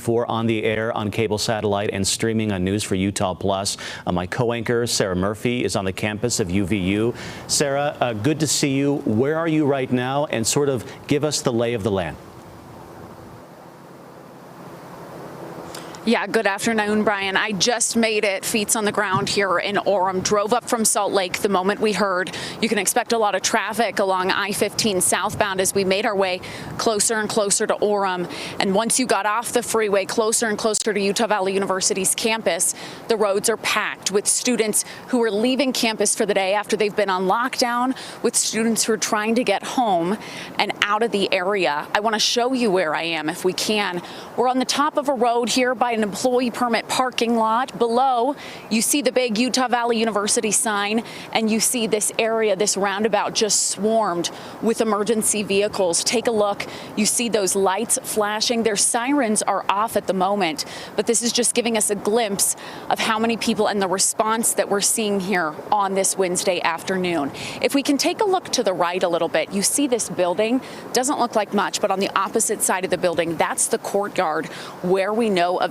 before on the air, on cable satellite, and streaming on News for Utah Plus. My co-anchor, Sarah Murphy, is on the campus of UVU. Sarah, good to see you. Where are you right now? And sort of give us the lay of the land. Yeah, good afternoon, Brian. I just made it, feet on the ground here in Orem. Drove up from Salt Lake the moment we heard. You can expect a lot of traffic along I-15 southbound as we made our way closer and closer to Orem. And once you got off the freeway, closer and closer to Utah Valley University's campus, the roads are packed with students who are leaving campus for the day after they've been on lockdown, with students who are trying to get home and out of the area. I want to show you where I am if we can. We're on the top of a road here by an employee permit parking lot. Below, you see the big Utah Valley University sign, and you see this area, this roundabout, just swarmed with emergency vehicles. Take a look. You see those lights flashing. Their sirens are off at the moment, but this is just giving us a glimpse of how many people and the response that we're seeing here on this Wednesday afternoon. If we can take a look to the right a little bit, you see this building. Doesn't look like much, but on the opposite side of the building, that's the courtyard where we know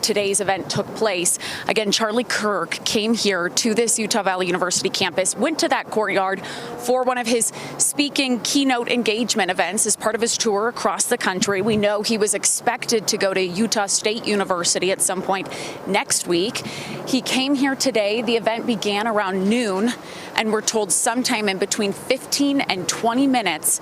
today's event took place. Again, Charlie Kirk came here to this Utah Valley University campus, went to that courtyard for one of his speaking keynote engagement events as part of his tour across the country. We know he was expected to go to Utah State University at some point next week. He came here today. The event began around noon, and we're told sometime in between 15 and 20 minutes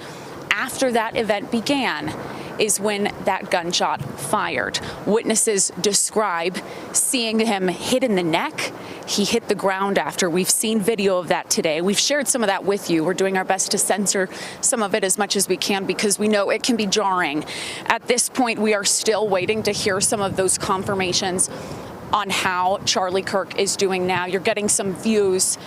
after that event began is when that gunshot fired. Witnesses describe seeing him hit in the neck. He hit the ground after. We've seen video of that today. We've shared some of that with you. We're doing our best to censor some of it as much as we can because we know it can be jarring. At this point, we are still waiting to hear some of those confirmations on how Charlie Kirk is doing now. You're getting some views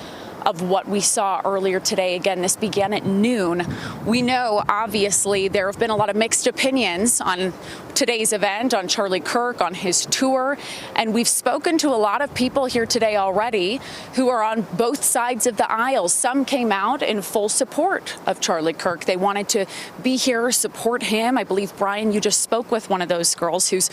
of what we saw earlier today. Again, this began at noon. We know, obviously, there have been a lot of mixed opinions on today's event, on Charlie Kirk, on his tour, and we've spoken to a lot of people here today already who are on both sides of the aisle. Some came out in full support of Charlie Kirk. They wanted to be here, support him. I believe, Brian, you just spoke with one of those girls who's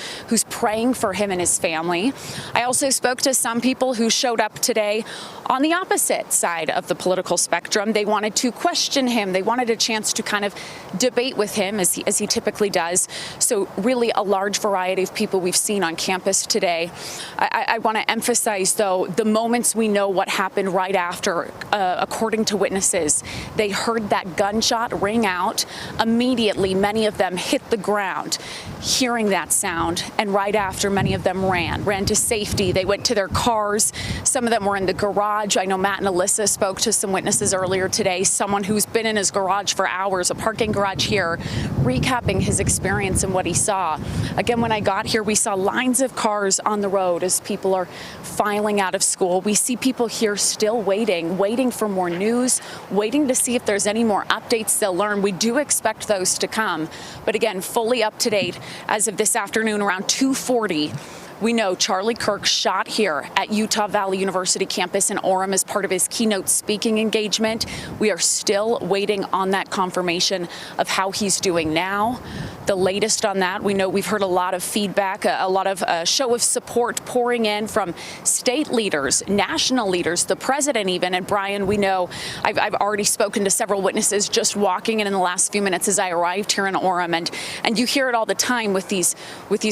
praying for him and his family. I also spoke to some people who showed up today on the opposite side of the political spectrum. They wanted to question him. They wanted a chance to kind of debate with him as he typically does. So really a large variety of people we've seen on campus today. I want to emphasize, though, the moments we know what happened right after, according to witnesses, they heard that gunshot ring out. Immediately, many of them hit the ground, hearing that sound, and right after, many of them ran to safety. They went to their cars. Some of them were in the garage. I know Matt and Alyssa spoke to some witnesses earlier today, someone who's been in his garage for hours, a parking garage here, recapping his experience and what he saw. Again, when I got here, we saw lines of cars on the road as people are filing out of school. We see people here still waiting for more news, waiting to see if there's any more updates they'll learn. We do expect those to come. But again, fully up to date as of this afternoon around 2:40. We know Charlie Kirk shot here at Utah Valley University campus in Orem as part of his keynote speaking engagement. We are still waiting on that confirmation of how he's doing now. The latest on that, we know we've heard a lot of feedback, a lot of show of support pouring in from state leaders, national leaders, the president even. And Brian, we know I've already spoken to several witnesses just walking in the last few minutes as I arrived here in Orem, and you hear it all the time with these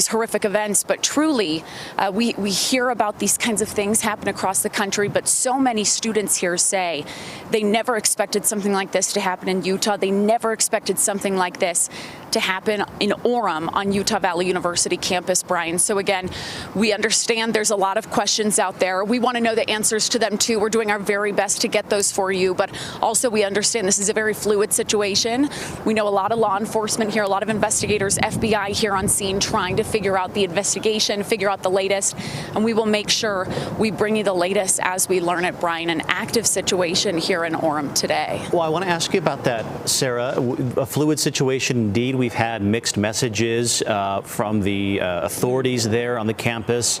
horrific events. But truly, we hear about these kinds of things happen across the country. But so many students here say they never expected something like this to happen in Utah. They never expected something like this to happen in Orem on Utah Valley University campus, Brian. So again, we understand there's a lot of questions out there. We want to know the answers to them too. We're doing our very best to get those for you, but also we understand this is a very fluid situation. We know a lot of law enforcement here, a lot of investigators, FBI here on scene trying to figure out the investigation, figure out the latest, and we will make sure we bring you the latest as we learn it, Brian. An active situation here in Orem today. Well, I want to ask you about that, Sarah. A fluid situation indeed. We've had mixed messages from the authorities there on the campus.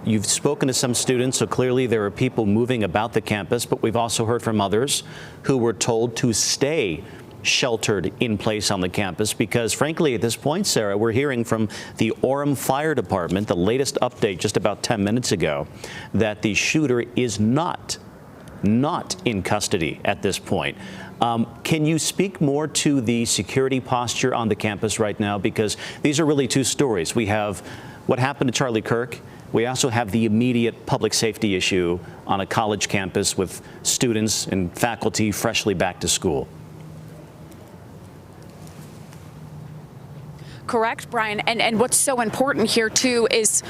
You've spoken to some students, so clearly there are people moving about the campus, but we've also heard from others who were told to stay sheltered in place on the campus? Because frankly, at this point, Sarah, we're hearing from the Orem Fire Department, the latest update just about 10 minutes ago, that the shooter is not in custody at this point. Can you speak more to the security posture on the campus right now? Because these are really two stories. We have what happened to Charlie Kirk. We also have the immediate public safety issue on a college campus with students and faculty freshly back to school. Correct, Brian. And what's so important here, too, is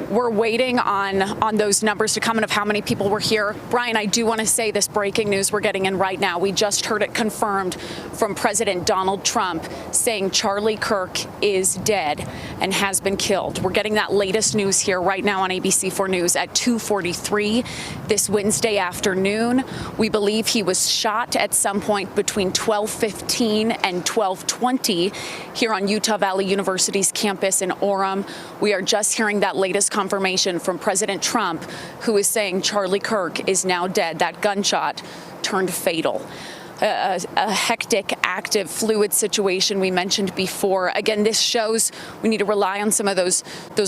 we're waiting on those numbers to come in of how many people were here. Brian, I do want to say this breaking news we're getting in right now. We just heard it confirmed from President Donald Trump saying Charlie Kirk is dead and has been killed. We're getting that latest news here right now on ABC4 News at 2:43 this Wednesday afternoon. We believe he was shot at some point between 12:15 and 12:20 here on Utah Valley University's campus in Orem. We are just hearing that latest confirmation from President Trump, who is saying Charlie Kirk is now dead. That gunshot turned fatal. A hectic, active, fluid situation we mentioned before. Again, this shows we need to rely on some of those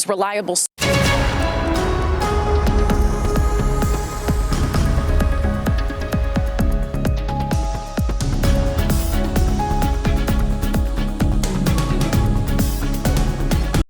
reliable